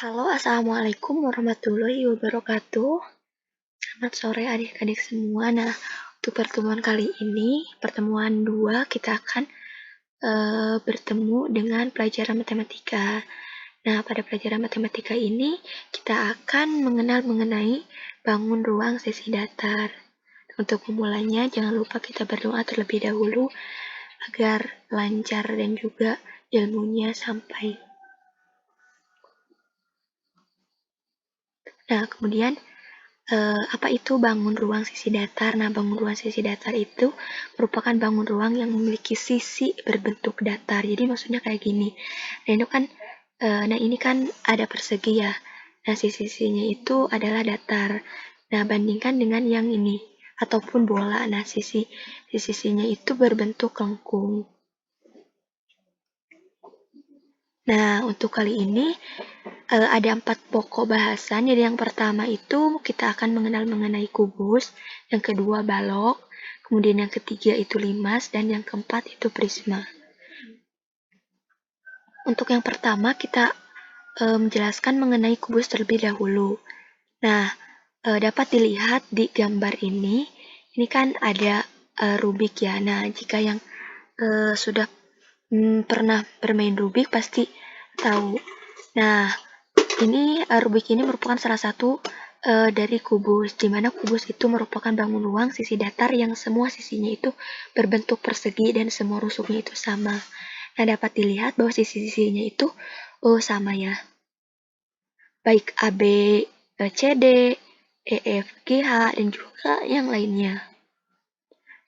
Halo, Assalamualaikum warahmatullahi wabarakatuh. Selamat sore adik-adik semua. Nah, untuk pertemuan kali ini, pertemuan 2, kita akan bertemu dengan pelajaran matematika. Nah, pada pelajaran matematika ini, kita akan mengenal mengenai bangun ruang sesi datar. Untuk memulainya, jangan lupa kita berdoa terlebih dahulu agar lancar dan juga ilmunya sampai. Nah, kemudian apa itu bangun ruang sisi datar? Nah, bangun ruang sisi datar itu merupakan bangun ruang yang memiliki sisi berbentuk datar. Jadi maksudnya kayak gini. Nah, ini kan ada persegi ya. Nah, sisi-sisinya itu adalah datar. Nah, bandingkan dengan yang ini ataupun bola. Nah, sisi-sisinya itu berbentuk lengkung. Nah, untuk kali ini ada 4 pokok bahasan. Jadi yang pertama itu kita akan mengenal mengenai kubus, yang kedua balok, kemudian yang ketiga itu limas, dan yang keempat itu prisma. Untuk yang pertama kita menjelaskan mengenai kubus terlebih dahulu. Nah, dapat dilihat di gambar ini kan ada rubik ya. Nah, jika yang sudah pernah bermain rubik pasti tahu. Nah, rubik ini merupakan salah satu dari kubus, di mana kubus itu merupakan bangun ruang sisi datar yang semua sisinya itu berbentuk persegi dan semua rusuknya itu sama. Nah, dapat dilihat bahwa sisi-sisinya itu sama ya. Baik AB, CD, EF, GH, dan juga yang lainnya.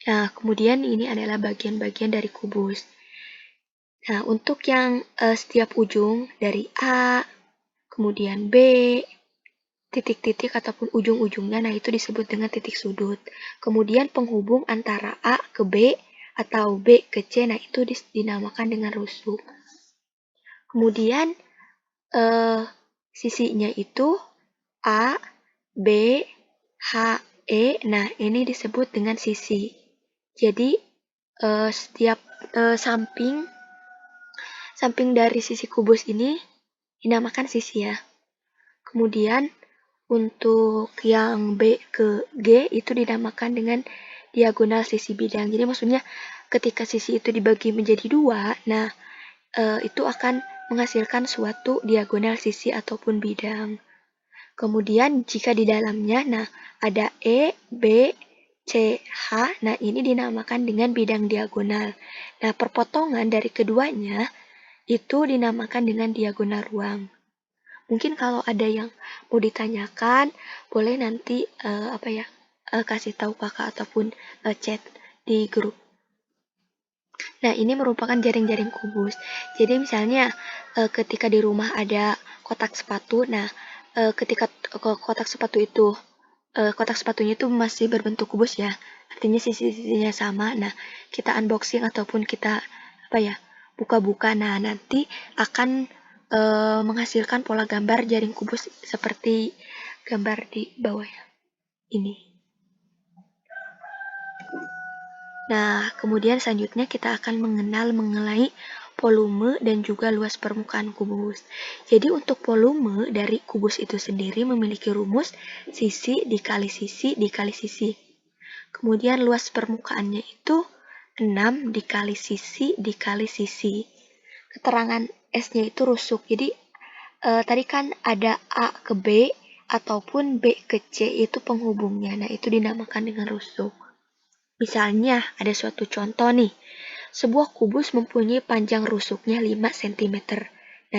Nah, kemudian ini adalah bagian-bagian dari kubus. Nah, untuk yang setiap ujung dari A, kemudian B, titik-titik ataupun ujung-ujungnya, nah itu disebut dengan titik sudut. Kemudian penghubung antara A ke B atau B ke C, nah itu dinamakan dengan rusuk. Kemudian sisinya itu A, B, H, E, nah ini disebut dengan sisi. Jadi setiap samping dari sisi kubus ini dinamakan sisi ya. Kemudian untuk yang B ke G itu dinamakan dengan diagonal sisi bidang. Jadi maksudnya ketika sisi itu dibagi menjadi 2, nah itu akan menghasilkan suatu diagonal sisi ataupun bidang. Kemudian jika di dalamnya, nah ada E, B, C, H, nah ini dinamakan dengan bidang diagonal. Nah perpotongan dari keduanya itu dinamakan dengan diagonal ruang. Mungkin kalau ada yang mau ditanyakan, boleh nanti kasih tahu kakak ataupun chat di grup. Nah, ini merupakan jaring-jaring kubus. Jadi misalnya ketika di rumah ada kotak sepatu, nah ketika kotak sepatunya itu masih berbentuk kubus ya, artinya sisi-sisinya sama. Nah, kita unboxing ataupun kita buka-buka, nah nanti akan menghasilkan pola gambar jaring kubus seperti gambar di bawah ya, ini. Nah, kemudian selanjutnya kita akan mengenal mengenai volume dan juga luas permukaan kubus. Jadi untuk volume dari kubus itu sendiri memiliki rumus sisi dikali sisi dikali sisi. Kemudian luas permukaannya itu 6 dikali sisi dikali sisi. Keterangan S-nya itu rusuk. Jadi tadi kan ada A ke B ataupun B ke C itu penghubungnya. Nah, itu dinamakan dengan rusuk. Misalnya, ada suatu contoh nih. Sebuah kubus mempunyai panjang rusuknya 5 cm.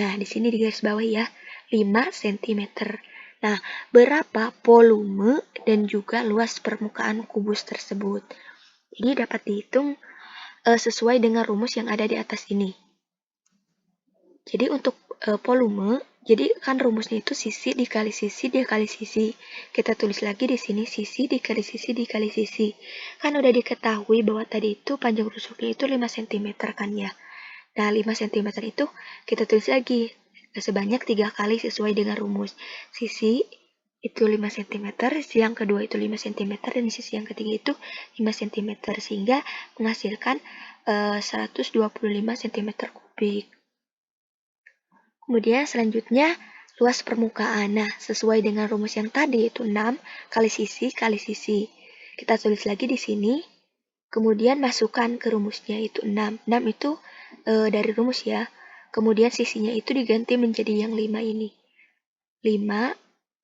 Nah, di sini di garis bawah ya, 5 cm. Nah, berapa volume dan juga luas permukaan kubus tersebut? Jadi dapat dihitung sesuai dengan rumus yang ada di atas ini. Jadi untuk volume, jadi kan rumusnya itu sisi dikali sisi dikali sisi. Kita tulis lagi di sini sisi dikali sisi dikali sisi. Kan udah diketahui bahwa tadi itu panjang rusuknya itu 5 cm kan ya. Nah, 5 cm itu kita tulis lagi sebanyak 3 kali sesuai dengan rumus. Sisi itu 5 cm, sisi yang kedua itu 5 cm, dan sisi yang ketiga itu 5 cm. Sehingga menghasilkan 125 cm kubik. Kemudian selanjutnya luas permukaan. Nah, sesuai dengan rumus yang tadi itu 6 kali sisi kali sisi. Kita tulis lagi di sini. Kemudian masukkan ke rumusnya itu 6. 6 itu dari rumus ya. Kemudian sisinya itu diganti menjadi yang 5 ini. 5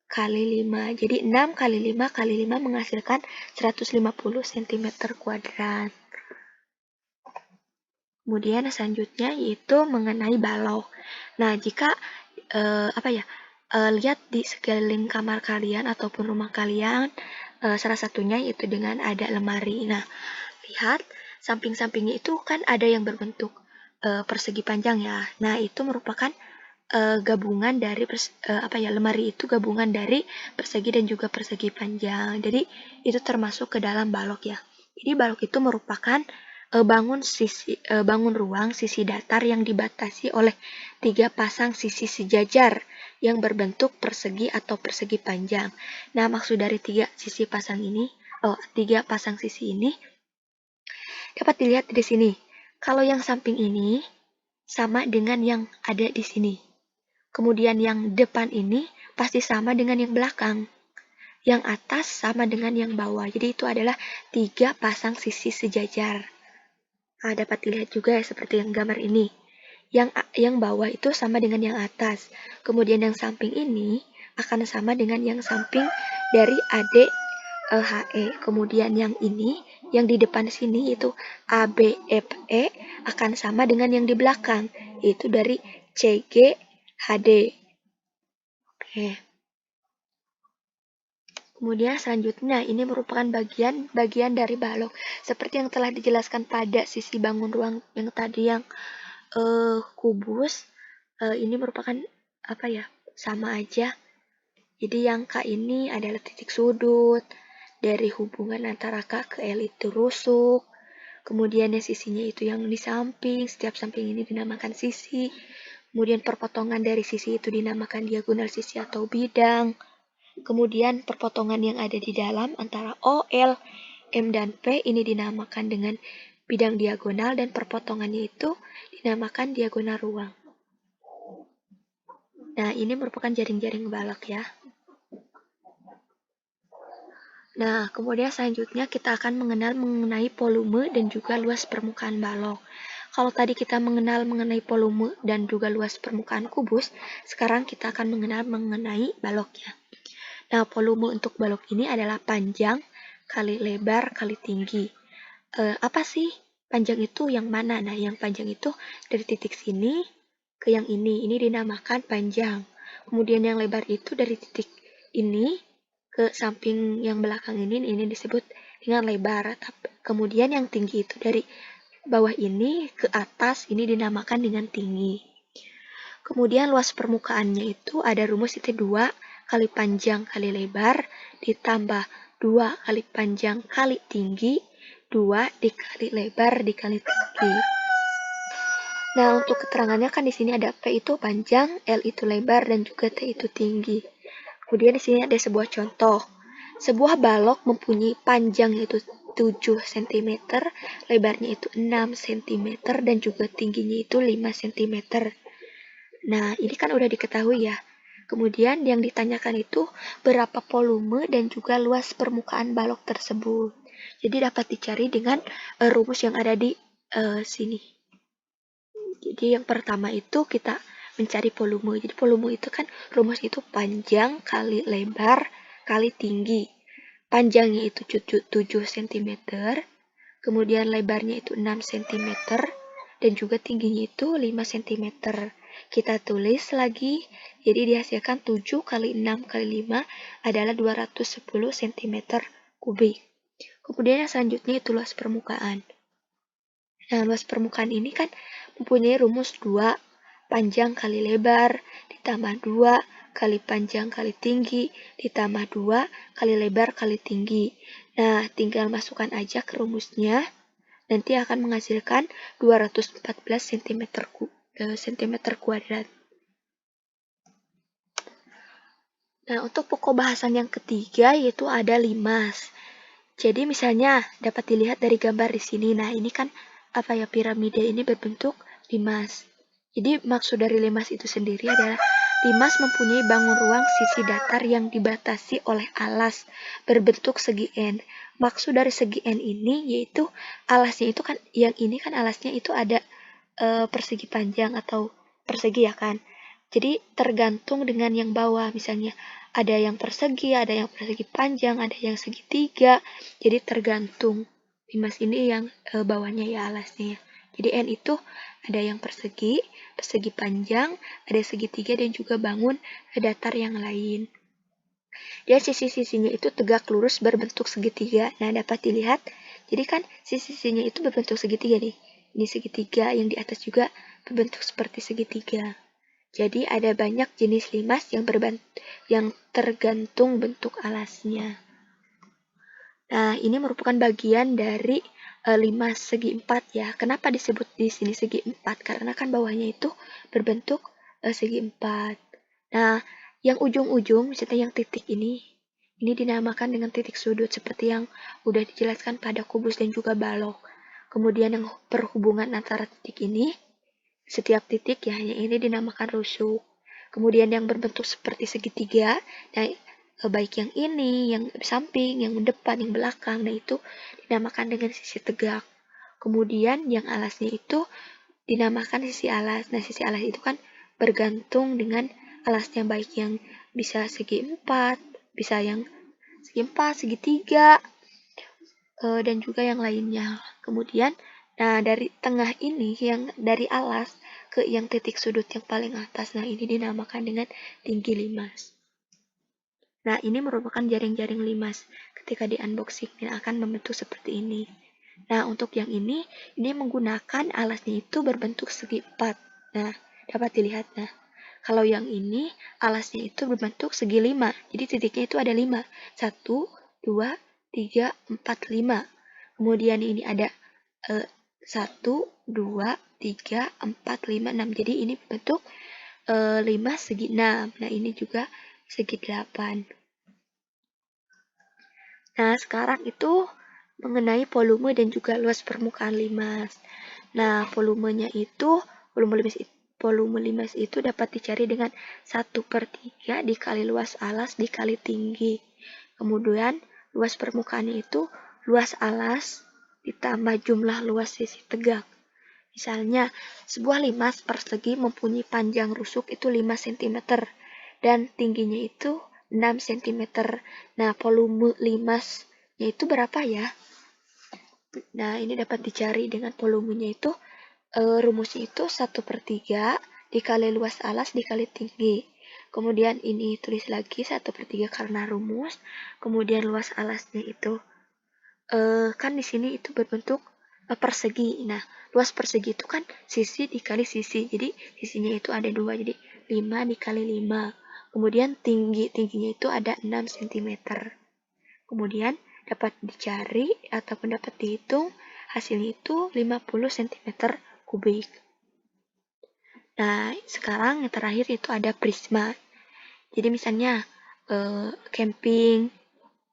kali 5. Jadi 6 kali 5 kali 5 menghasilkan 150 cm kuadrat. Kemudian selanjutnya yaitu mengenai balok. Nah, jika lihat di sekeliling kamar kalian ataupun rumah kalian, salah satunya yaitu dengan ada lemari. Nah, lihat samping-sampingnya itu kan ada yang berbentuk persegi panjang ya. Nah, itu merupakan gabungan dari lemari itu gabungan dari persegi dan juga persegi panjang. Jadi itu termasuk ke dalam balok ya. Jadi balok itu merupakan bangun ruang sisi datar yang dibatasi oleh 3 pasang sisi sejajar yang berbentuk persegi atau persegi panjang. Nah, maksud dari 3 pasang sisi ini dapat dilihat di sini. Kalau yang samping ini sama dengan yang ada di sini. Kemudian yang depan ini pasti sama dengan yang belakang. Yang atas sama dengan yang bawah. Jadi itu adalah 3 pasang sisi sejajar. Nah, dapat dilihat juga ya seperti yang gambar ini. Yang bawah itu sama dengan yang atas. Kemudian yang samping ini akan sama dengan yang samping dari AD HE. Kemudian yang ini, yang di depan sini itu ABFE akan sama dengan yang di belakang, yaitu dari CG HD. Oke. Kemudian selanjutnya ini merupakan bagian dari balok seperti yang telah dijelaskan pada sisi bangun ruang yang tadi yang kubus. Ini merupakan sama aja. Jadi yang K ini adalah titik sudut dari hubungan antara K ke L itu rusuk. Kemudian yang sisinya itu yang di samping, setiap samping ini dinamakan sisi. Kemudian perpotongan dari sisi itu dinamakan diagonal sisi atau bidang. Kemudian perpotongan yang ada di dalam antara O, L, M, dan P ini dinamakan dengan bidang diagonal dan perpotongannya itu dinamakan diagonal ruang. Nah, ini merupakan jaring-jaring balok ya. Nah, kemudian selanjutnya kita akan mengenai volume dan juga luas permukaan balok. Kalau tadi kita mengenai volume dan juga luas permukaan kubus, sekarang kita akan mengenai baloknya. Nah, volume untuk balok ini adalah panjang kali lebar kali tinggi. Apa sih panjang itu yang mana? Nah, yang panjang itu dari titik sini ke yang ini dinamakan panjang. Kemudian yang lebar itu dari titik ini ke samping yang belakang ini disebut dengan lebar. Kemudian yang tinggi itu dari bawah ini ke atas ini dinamakan dengan tinggi. Kemudian luas permukaannya itu ada rumus itu 2 kali panjang kali lebar ditambah 2 kali panjang kali tinggi 2 dikali lebar dikali tinggi. Nah, untuk keterangannya kan di sini ada P itu panjang, L itu lebar, dan juga T itu tinggi. Kemudian di sini ada sebuah contoh. Sebuah balok mempunyai panjang yaitu 7 cm, lebarnya itu 6 cm, dan juga tingginya itu 5 cm. Nah, ini kan udah diketahui ya. Kemudian yang ditanyakan itu berapa volume dan juga luas permukaan balok tersebut. Jadi dapat dicari dengan rumus yang ada di sini. Jadi yang pertama itu kita mencari volume. Jadi volume itu kan rumus itu panjang kali lebar kali tinggi. Panjangnya itu 7 cm, kemudian lebarnya itu 6 cm, dan juga tingginya itu 5 cm. Kita tulis lagi, jadi dihasilkan 7 kali 6 kali 5 adalah 210 cm kubik. Kemudian yang selanjutnya itu luas permukaan. Nah, luas permukaan ini kan mempunyai rumus 2, panjang kali lebar, ditambah 2 kali panjang kali tinggi, ditambah 2 kali lebar kali tinggi. Nah, tinggal masukkan aja ke rumusnya, nanti akan menghasilkan 214 cm kuadrat. Nah, untuk pokok bahasan yang ketiga yaitu ada limas. Jadi misalnya dapat dilihat dari gambar di sini. Nah, ini kan piramida ini berbentuk limas. Jadi maksud dari limas itu sendiri adalah Limas mempunyai bangun ruang sisi datar yang dibatasi oleh alas berbentuk segi N. Maksud dari segi N ini yaitu alasnya itu kan, yang ini kan alasnya itu ada persegi panjang atau persegi ya kan. Jadi tergantung dengan yang bawah, misalnya ada yang persegi, ada yang persegi panjang, ada yang segitiga. Jadi tergantung limas ini yang bawahnya ya alasnya. Jadi N itu ada yang persegi, persegi panjang, ada segitiga dan juga bangun datar yang lain. Dan sisi-sisinya itu tegak lurus berbentuk segitiga. Nah, dapat dilihat. Jadi kan sisi-sisinya itu berbentuk segitiga nih. Ini segitiga, yang di atas juga berbentuk seperti segitiga. Jadi ada banyak jenis limas yang tergantung bentuk alasnya. Nah, ini merupakan bagian dari limas segi empat ya. Kenapa disebut di sini segi empat? Karena kan bawahnya itu berbentuk segi empat. Nah, yang ujung-ujung, misalnya yang titik ini dinamakan dengan titik sudut seperti yang udah dijelaskan pada kubus dan juga balok. Kemudian yang perhubungan antara titik ini, setiap titik ya, yang ini dinamakan rusuk. Kemudian yang berbentuk seperti segitiga, nah baik yang ini, yang samping, yang depan, yang belakang, nah itu dinamakan dengan sisi tegak. Kemudian yang alasnya itu dinamakan sisi alas. Nah, sisi alas itu kan bergantung dengan alasnya, baik yang bisa segi empat, bisa yang segi empat, segitiga, dan juga yang lainnya. Kemudian, nah dari tengah ini, yang dari alas ke yang titik sudut yang paling atas, nah ini dinamakan dengan tinggi limas. Nah, ini merupakan jaring-jaring limas. Ketika di unboxing akan membentuk seperti ini. Nah, untuk yang ini menggunakan alasnya itu berbentuk segi empat. Nah, dapat dilihat. Nah, kalau yang ini alasnya itu berbentuk segi 5. Jadi titiknya itu ada 5. 1, 2, 3, 4, 5. Kemudian ini ada 1, 2, 3, 4, 5, 6. Jadi ini bentuk 5 segi 6. Nah, ini juga segi 8. Nah, sekarang itu mengenai volume dan juga luas permukaan limas. Nah, volume limas itu dapat dicari dengan 1/3 dikali luas alas dikali tinggi. Kemudian, luas permukaannya itu luas alas ditambah jumlah luas sisi tegak. Misalnya, sebuah limas persegi mempunyai panjang rusuk itu 5 cm dan tingginya itu 6 cm. Nah, volume limasnya itu berapa ya? Nah, ini dapat dicari dengan volumenya itu, rumusnya itu 1/3 dikali luas alas dikali tinggi. Kemudian ini tulis lagi 1/3 karena rumus. Kemudian luas alasnya itu, kan di sini itu berbentuk persegi. Nah, luas persegi itu kan sisi dikali sisi. Jadi, sisinya itu ada 2. Jadi, 5 dikali 5. Kemudian tingginya itu ada 6 cm. Kemudian dapat dicari ataupun dapat dihitung hasilnya itu 50 cm kubik. Nah, sekarang yang terakhir itu ada prisma. Jadi misalnya camping,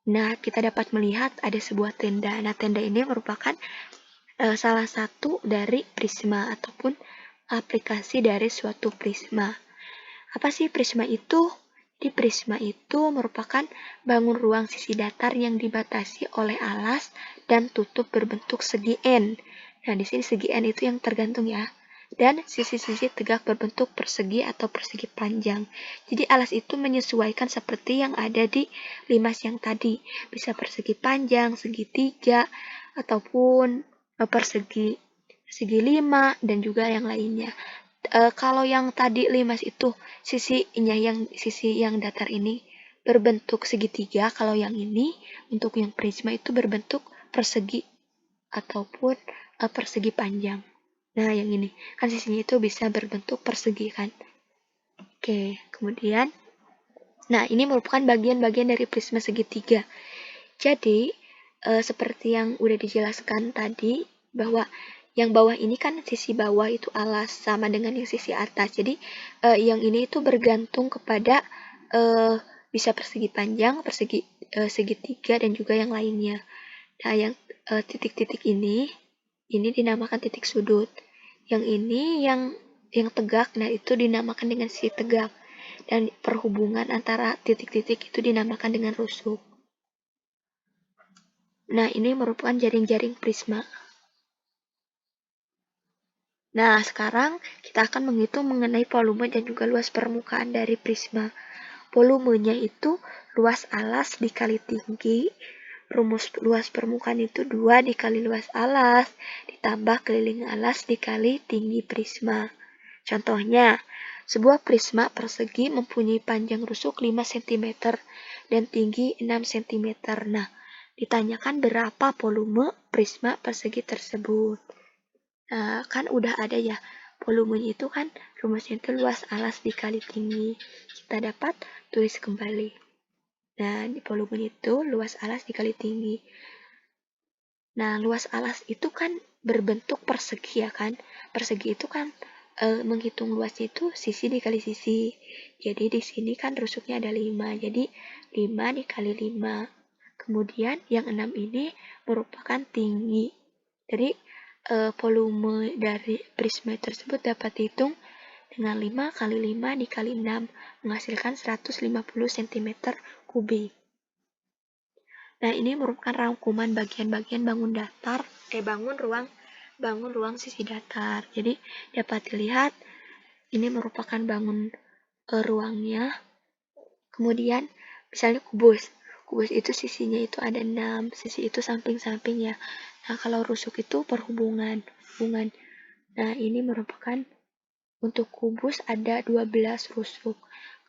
nah kita dapat melihat ada sebuah tenda. Nah, tenda ini merupakan salah satu dari prisma ataupun aplikasi dari suatu prisma. Apa sih prisma itu? Di prisma itu merupakan bangun ruang sisi datar yang dibatasi oleh alas dan tutup berbentuk segi N. Nah, di sini segi N itu yang tergantung ya. Dan sisi-sisi tegak berbentuk persegi atau persegi panjang. Jadi alas itu menyesuaikan seperti yang ada di limas yang tadi. Bisa persegi panjang, segitiga, ataupun persegi 5 dan juga yang lainnya. Kalau yang tadi limas itu sisi yang datar ini berbentuk segitiga, kalau yang ini untuk yang prisma itu berbentuk persegi ataupun persegi panjang. Nah, yang ini kan sisinya itu bisa berbentuk persegi kan. Oke, kemudian nah ini merupakan bagian-bagian dari prisma segitiga. Jadi seperti yang udah dijelaskan tadi bahwa yang bawah ini kan sisi bawah itu alas sama dengan yang sisi atas. Jadi yang ini itu bergantung kepada bisa persegi panjang, persegi segitiga dan juga yang lainnya. Nah, yang titik-titik ini dinamakan titik sudut. Yang ini yang tegak, nah itu dinamakan dengan sisi tegak. dan perhubungan antara titik-titik itu dinamakan dengan rusuk. Nah, ini merupakan jaring-jaring prisma. Nah, sekarang kita akan menghitung mengenai volume dan juga luas permukaan dari prisma. Volumenya itu luas alas dikali tinggi, rumus luas permukaan itu 2 dikali luas alas, ditambah keliling alas dikali tinggi prisma. Contohnya, sebuah prisma persegi mempunyai panjang rusuk 5 cm dan tinggi 6 cm. Nah, ditanyakan berapa volume prisma persegi tersebut. Nah, kan udah ada ya, volumenya itu kan rumusnya itu luas alas dikali tinggi. Kita dapat tulis kembali. Nah, di volumenya itu luas alas dikali tinggi. Nah, luas alas itu kan berbentuk persegi ya kan. Persegi itu kan menghitung luasnya itu sisi dikali sisi. Jadi di sini kan rusuknya ada 5. Jadi 5 dikali 5. Kemudian yang 6 ini merupakan tinggi. Jadi volume dari prisma tersebut dapat dihitung dengan 5 kali 5 dikali 6 menghasilkan 150 cm kubik. Nah, ini merupakan rangkuman bagian-bagian bangun ruang sisi datar. Jadi dapat dilihat ini merupakan bangun ruangnya. Kemudian misalnya kubus. Kubus itu sisinya itu ada 6, sisi itu samping-samping ya. Nah, kalau rusuk itu perhubungan. Nah, ini merupakan untuk kubus ada 12 rusuk.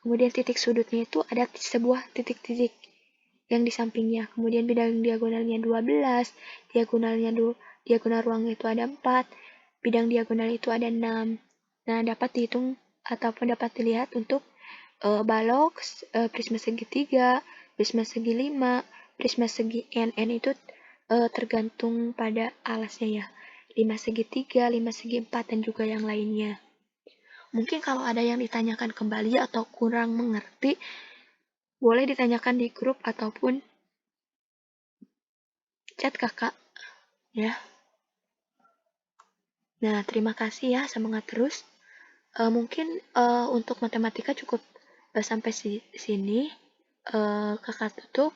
Kemudian titik sudutnya itu ada sebuah titik-titik yang di sampingnya. Kemudian bidang diagonalnya 12, diagonal ruangnya itu ada 4, bidang diagonal itu ada 6. Nah, dapat dihitung ataupun dapat dilihat untuk balok, prisma segitiga, prisma segi 5, prisma segi N itu tergantung pada alasnya ya. 5 segitiga, 5 segi 4, dan juga yang lainnya. Mungkin kalau ada yang ditanyakan kembali atau kurang mengerti, boleh ditanyakan di grup ataupun chat kakak. Ya. Nah, terima kasih ya, semangat terus. Mungkin untuk matematika cukup sampai sini. Kakak tutup.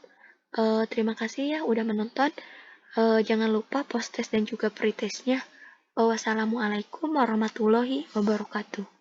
Terima kasih ya udah menonton. Jangan lupa post test dan juga pretestnya. Wassalamualaikum warahmatullahi wabarakatuh.